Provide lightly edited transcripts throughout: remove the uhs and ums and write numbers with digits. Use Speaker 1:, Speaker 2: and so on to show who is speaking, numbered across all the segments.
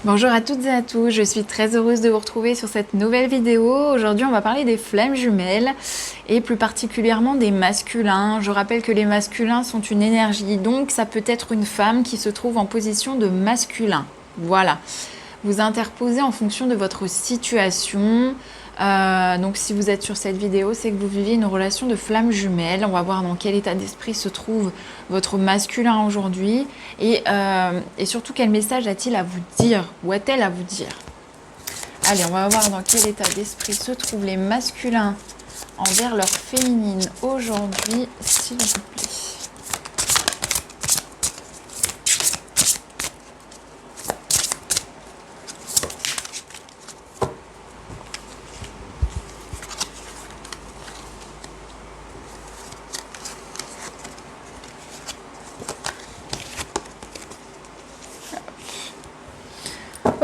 Speaker 1: Bonjour à toutes et à tous, je suis très heureuse de vous retrouver sur cette nouvelle vidéo. Aujourd'hui on va parler des flammes jumelles et plus particulièrement des masculins. Je rappelle que les masculins sont une énergie, donc ça peut être une femme qui se trouve en position de masculin. Voilà, vous interposez en fonction de votre situation. Donc si vous êtes sur cette vidéo, c'est que vous vivez une relation de flammes jumelles. On va voir dans quel état d'esprit se trouve votre masculin aujourd'hui et surtout quel message a-t-il à vous dire ou a-t-elle à vous dire. Allez, on va voir dans quel état d'esprit se trouvent les masculins envers leur féminine aujourd'hui, s'il vous plaît.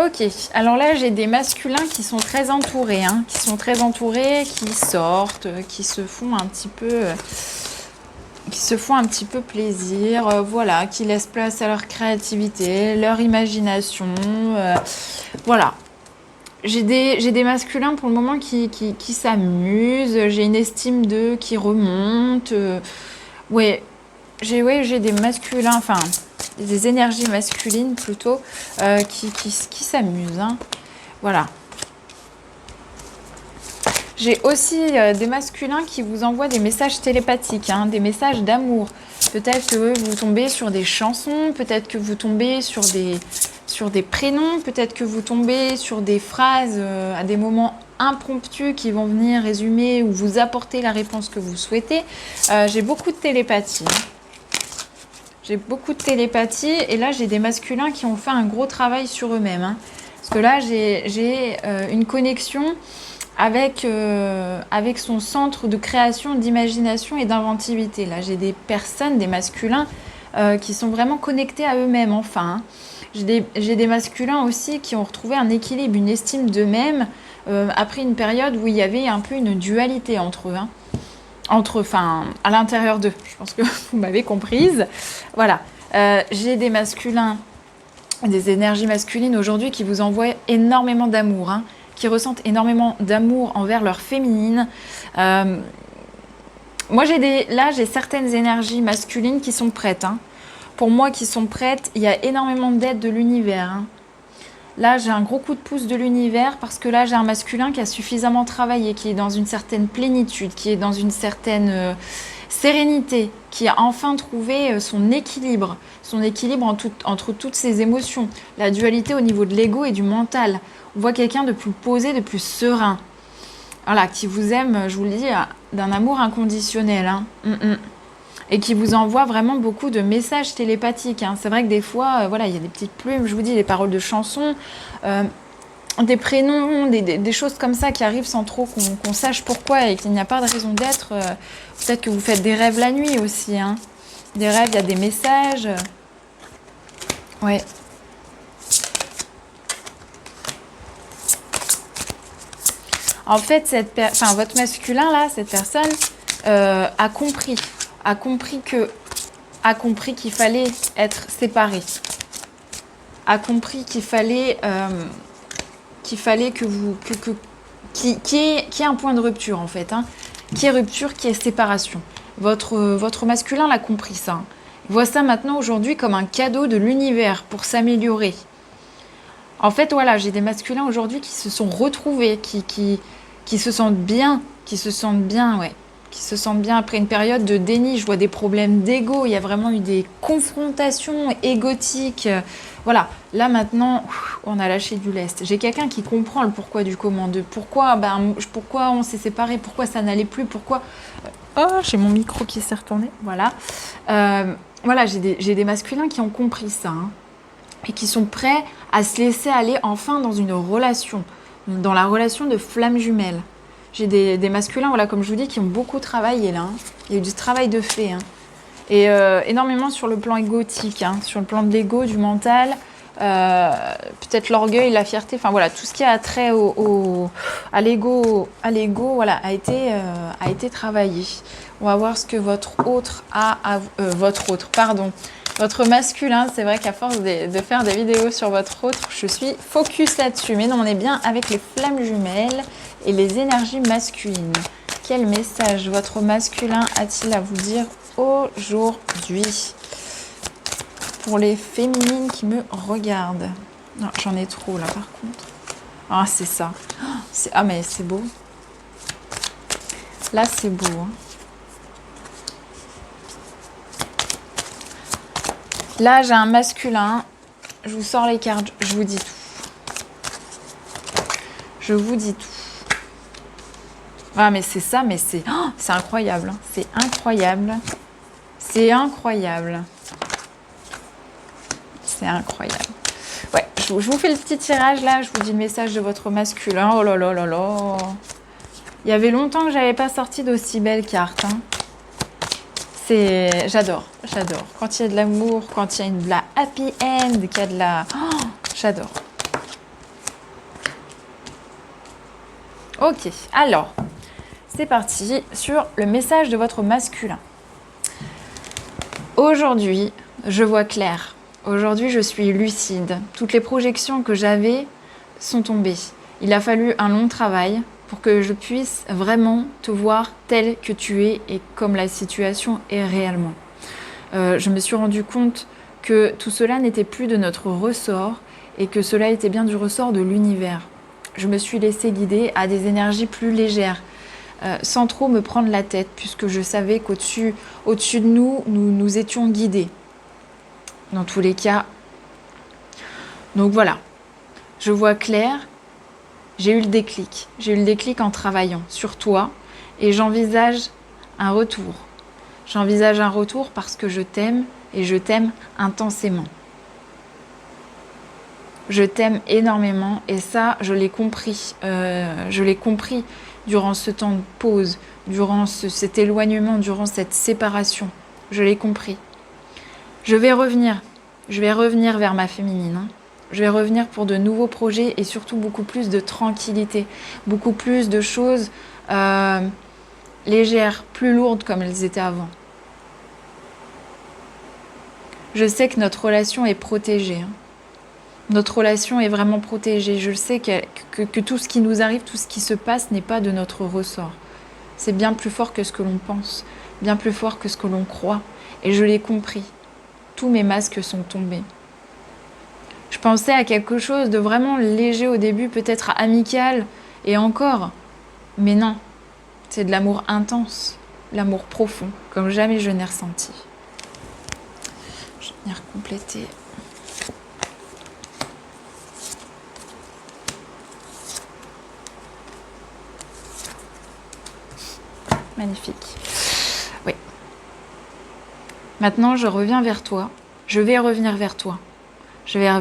Speaker 1: Ok, alors là j'ai des masculins qui sont très entourés, qui sortent, qui se font un petit peu plaisir, voilà, qui laissent place à leur créativité, leur imagination, voilà. J'ai des masculins pour le moment qui s'amusent, j'ai une estime d'eux qui remonte, ouais, j'ai des masculins, enfin des énergies masculines plutôt, qui s'amusent, hein. Voilà. J'ai aussi des masculins qui vous envoient des messages télépathiques, hein, des messages d'amour. Peut-être que vous tombez sur des chansons, peut-être que vous tombez sur des prénoms, peut-être que vous tombez sur des phrases à des moments impromptus qui vont venir résumer ou vous apporter la réponse que vous souhaitez. J'ai beaucoup de télépathie, hein. J'ai beaucoup de télépathie et là j'ai des masculins qui ont fait un gros travail sur eux-mêmes, hein. Parce que là j'ai une connexion avec son centre de création, d'imagination et d'inventivité. Là j'ai des personnes, des masculins qui sont vraiment connectés à eux-mêmes, enfin, hein. J'ai des masculins aussi qui ont retrouvé un équilibre, une estime d'eux-mêmes après une période où il y avait un peu une dualité entre eux, hein. Enfin, à l'intérieur d'eux. Je pense que vous m'avez comprise. Voilà. J'ai des masculins, des énergies masculines aujourd'hui qui vous envoient énormément d'amour, hein, qui ressentent énormément d'amour envers leur féminine. Moi, j'ai certaines énergies masculines qui sont prêtes, hein. Pour moi, qui sont prêtes, il y a énormément d'aide de l'univers, hein. Là, j'ai un gros coup de pouce de l'univers parce que là, j'ai un masculin qui a suffisamment travaillé, qui est dans une certaine plénitude, qui est dans une certaine sérénité, qui a enfin trouvé son équilibre entre toutes ses émotions. La dualité au niveau de l'ego et du mental. On voit quelqu'un de plus posé, de plus serein. Voilà, qui vous aime, je vous le dis, d'un amour inconditionnel, hein. Et qui vous envoie vraiment beaucoup de messages télépathiques, hein. C'est vrai que des fois, voilà, il y a des petites plumes, je vous dis, des paroles de chansons, des prénoms, des choses comme ça qui arrivent sans trop qu'on sache pourquoi et qu'il n'y a pas de raison d'être. Peut-être que vous faites des rêves la nuit aussi, hein. Des rêves, il y a des messages. Ouais. En fait, votre masculin, là, cette personne, a compris qu'il fallait être séparé, a compris qu'il fallait qu'il y ait un point de rupture en fait, hein, qui est rupture, qui est séparation. Votre masculin l'a compris ça, hein. Il voit ça maintenant aujourd'hui comme un cadeau de l'univers pour s'améliorer. En fait, voilà, j'ai des masculins aujourd'hui qui se sont retrouvés, qui se sentent bien, ouais. Qui se sentent bien après une période de déni. Je vois des problèmes d'ego, il y a vraiment eu des confrontations égotiques. Voilà, là maintenant, on a lâché du lest. J'ai quelqu'un qui comprend le pourquoi du comment, de pourquoi on s'est séparés, pourquoi ça n'allait plus, pourquoi... Oh, j'ai mon micro qui s'est retourné, voilà. Voilà, j'ai des masculins qui ont compris ça, hein, et qui sont prêts à se laisser aller enfin dans une relation, dans la relation de flamme jumelle. J'ai des masculins, voilà, comme je vous dis, qui ont beaucoup travaillé là, hein. Il y a eu du travail de fait, hein. Et énormément sur le plan égotique, hein, sur le plan de l'ego, du mental, peut-être l'orgueil, la fierté, enfin voilà, tout ce qui a trait à l'ego, voilà, a été travaillé. On va voir ce que votre Votre masculin, c'est vrai qu'à force de faire des vidéos sur votre autre, je suis focus là-dessus. Mais non, on est bien avec les flammes jumelles et les énergies masculines. Quel message votre masculin a-t-il à vous dire aujourd'hui? Pour les féminines qui me regardent. Non, j'en ai trop là par contre. Ah, c'est ça. Ah, mais c'est beau. Là, c'est beau. Hein. Là, j'ai un masculin. Je vous sors les cartes. Je vous dis tout. Je vous dis tout. Ah, mais c'est ça, mais c'est incroyable. Hein. C'est incroyable. C'est incroyable. C'est incroyable. Ouais, je vous fais le petit tirage là. Je vous dis le message de votre masculin. Oh là là là là. Il y avait longtemps que j'avais pas sorti d'aussi belles cartes. Hein. J'adore, j'adore. Quand il y a de l'amour, quand il y a de la happy end, qu'il y a de la... Oh, j'adore. Ok, alors, c'est parti sur le message de votre masculin. Aujourd'hui, je vois clair. Aujourd'hui, je suis lucide. Toutes les projections que j'avais sont tombées. Il a fallu un long travail pour que je puisse vraiment te voir tel que tu es et comme la situation est réellement. Je me suis rendu compte que tout cela n'était plus de notre ressort et que cela était bien du ressort de l'univers. Je me suis laissée guider à des énergies plus légères, sans trop me prendre la tête, puisque je savais qu'au-dessus de nous étions guidés. Dans tous les cas. Donc voilà, je vois clair. J'ai eu le déclic. J'ai eu le déclic en travaillant sur toi et j'envisage un retour. J'envisage un retour parce que je t'aime et je t'aime intensément. Je t'aime énormément et ça, je l'ai compris. Je l'ai compris durant ce temps de pause, durant cet éloignement, durant cette séparation. Je l'ai compris. Je vais revenir vers ma féminine. Hein. Je vais revenir pour de nouveaux projets et surtout beaucoup plus de tranquillité, beaucoup plus de choses légères, plus lourdes comme elles étaient avant. Je sais que notre relation est protégée. Hein. Notre relation est vraiment protégée. Je sais que tout ce qui nous arrive, tout ce qui se passe n'est pas de notre ressort. C'est bien plus fort que ce que l'on pense, bien plus fort que ce que l'on croit. Et je l'ai compris. Tous mes masques sont tombés. Je pensais à quelque chose de vraiment léger au début, peut-être amical, et encore. Mais non, c'est de l'amour intense, l'amour profond, comme jamais je n'ai ressenti. Je vais venir compléter. Magnifique. Oui. Maintenant, je reviens vers toi. Je vais revenir vers toi. Je vais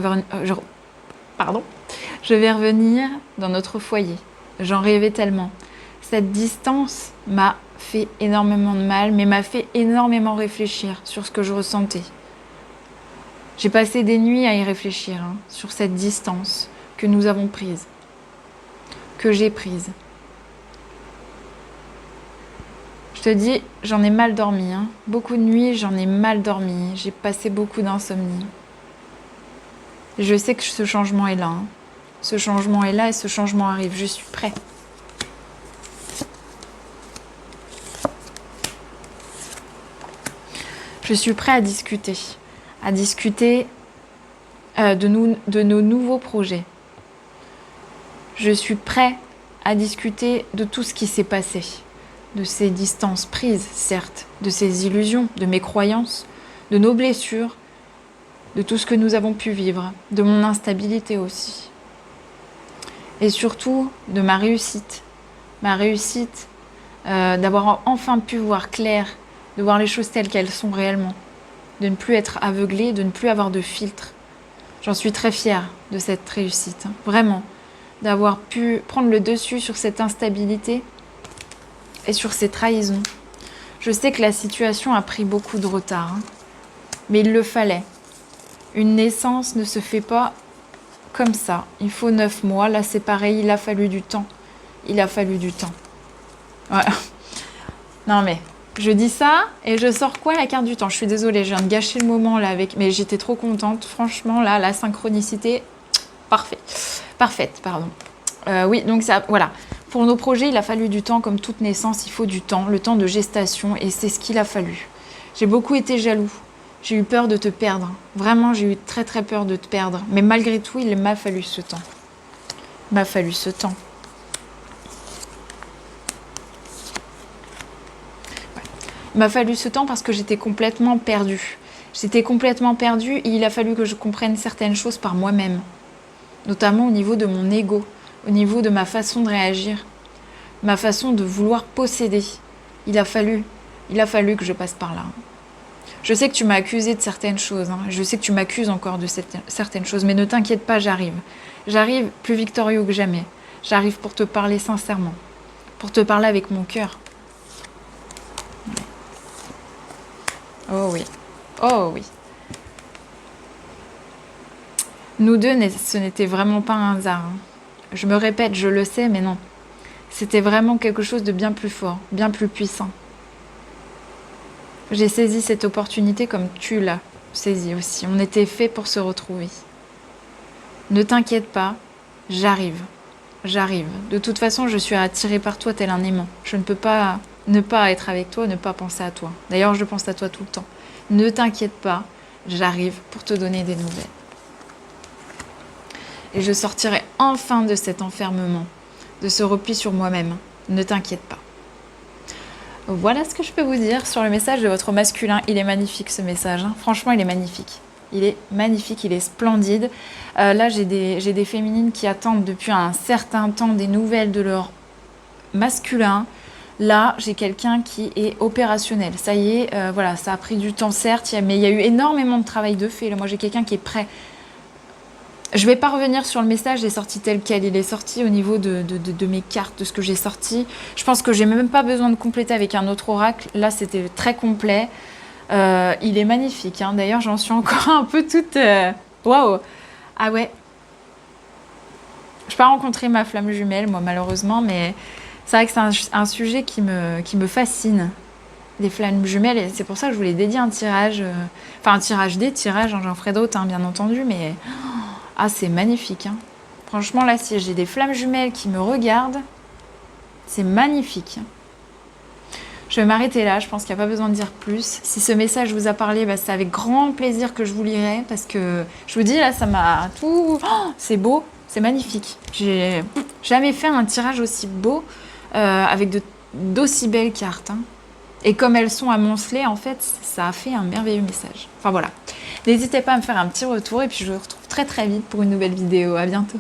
Speaker 1: revenir dans notre foyer. J'en rêvais tellement. Cette distance m'a fait énormément de mal, mais m'a fait énormément réfléchir sur ce que je ressentais. J'ai passé des nuits à y réfléchir, hein, sur cette distance que nous avons prise, que j'ai prise. Je te dis, j'en ai mal dormi. Hein. Beaucoup de nuits, j'en ai mal dormi. J'ai passé beaucoup d'insomnie. Je sais que ce changement est là. Hein. Ce changement est là et ce changement arrive. Je suis prêt. Je suis prêt à discuter de nos nouveaux projets. Je suis prêt à discuter de tout ce qui s'est passé, de ces distances prises, certes, de ces illusions, de mes croyances, de nos blessures, de tout ce que nous avons pu vivre, de mon instabilité aussi. Et surtout, de ma réussite. Ma réussite d'avoir enfin pu voir clair, de voir les choses telles qu'elles sont réellement, de ne plus être aveuglée, de ne plus avoir de filtre. J'en suis très fière de cette réussite, hein, vraiment, d'avoir pu prendre le dessus sur cette instabilité et sur ces trahisons. Je sais que la situation a pris beaucoup de retard, hein, mais il le fallait. Une naissance ne se fait pas comme ça. Il faut 9 mois. Là, c'est pareil, il a fallu du temps. Il a fallu du temps. Voilà. Non, mais Je dis ça et je sors quoi? La carte du temps. Je suis désolée, je viens de gâcher le moment là avec... Mais j'étais trop contente. Franchement, là, la synchronicité, parfait. Parfaite, pardon. Oui, donc ça, voilà. Pour nos projets, il a fallu du temps. Comme toute naissance, il faut du temps. Le temps de gestation. Et c'est ce qu'il a fallu. J'ai beaucoup été jaloux. J'ai eu peur de te perdre. Vraiment, j'ai eu très très peur de te perdre. Mais malgré tout, il m'a fallu ce temps. Il m'a fallu ce temps. Il m'a fallu ce temps parce que j'étais complètement perdue. J'étais complètement perdue et il a fallu que je comprenne certaines choses par moi-même. Notamment au niveau de mon ego, au niveau de ma façon de réagir, ma façon de vouloir posséder. Il a fallu que je passe par là. Je sais que tu m'as accusé de certaines choses, hein. Je sais que tu m'accuses encore de certaines choses, mais ne t'inquiète pas, j'arrive. J'arrive plus victorieux que jamais. J'arrive pour te parler sincèrement, pour te parler avec mon cœur. Oh oui, oh oui. Nous deux, ce n'était vraiment pas un hasard, hein. Je me répète, je le sais, mais non. C'était vraiment quelque chose de bien plus fort, bien plus puissant. J'ai saisi cette opportunité comme tu l'as saisie aussi. On était fait pour se retrouver. Ne t'inquiète pas, j'arrive. J'arrive. De toute façon, je suis attirée par toi tel un aimant. Je ne peux pas ne pas être avec toi, ne pas penser à toi. D'ailleurs, je pense à toi tout le temps. Ne t'inquiète pas, j'arrive pour te donner des nouvelles. Et je sortirai enfin de cet enfermement, de ce repli sur moi-même. Ne t'inquiète pas. Voilà ce que je peux vous dire sur le message de votre masculin. Il est magnifique ce message, hein. Franchement, il est magnifique. Il est magnifique, il est splendide. Là, j'ai des féminines qui attendent depuis un certain temps des nouvelles de leur masculin. Là, j'ai quelqu'un qui est opérationnel. Ça y est, voilà, ça a pris du temps, certes, mais il y a eu énormément de travail de fait. Là, moi, j'ai quelqu'un qui est prêt. Je ne vais pas revenir sur le message, il est sorti tel quel. Il est sorti au niveau de mes cartes, de ce que j'ai sorti. Je pense que j'ai même pas besoin de compléter avec un autre oracle. Là, c'était très complet. Il est magnifique, hein. D'ailleurs, j'en suis encore un peu toute... Waouh! Ah ouais. Je n'ai pas rencontré ma flamme jumelle, moi, malheureusement, mais c'est vrai que c'est un sujet qui me fascine. Les flammes jumelles, et c'est pour ça que je voulais dédier un tirage... Enfin, un tirage des tirages, hein, j'en ferai d'autres, hein, bien entendu, mais... Ah, c'est magnifique, hein. Franchement, là, si j'ai des flammes jumelles qui me regardent, c'est magnifique. Je vais m'arrêter là, je pense qu'il n'y a pas besoin de dire plus. Si ce message vous a parlé, bah, c'est avec grand plaisir que je vous lirai, parce que, je vous dis, là, ça m'a tout... Oh, c'est beau, c'est magnifique. J'ai jamais fait un tirage aussi beau, avec d'aussi belles cartes, hein. Et comme elles sont amoncelées, en fait, ça a fait un merveilleux message. Enfin, voilà. N'hésitez pas à me faire un petit retour, et puis je vous retrouve très très vite pour une nouvelle vidéo. À bientôt.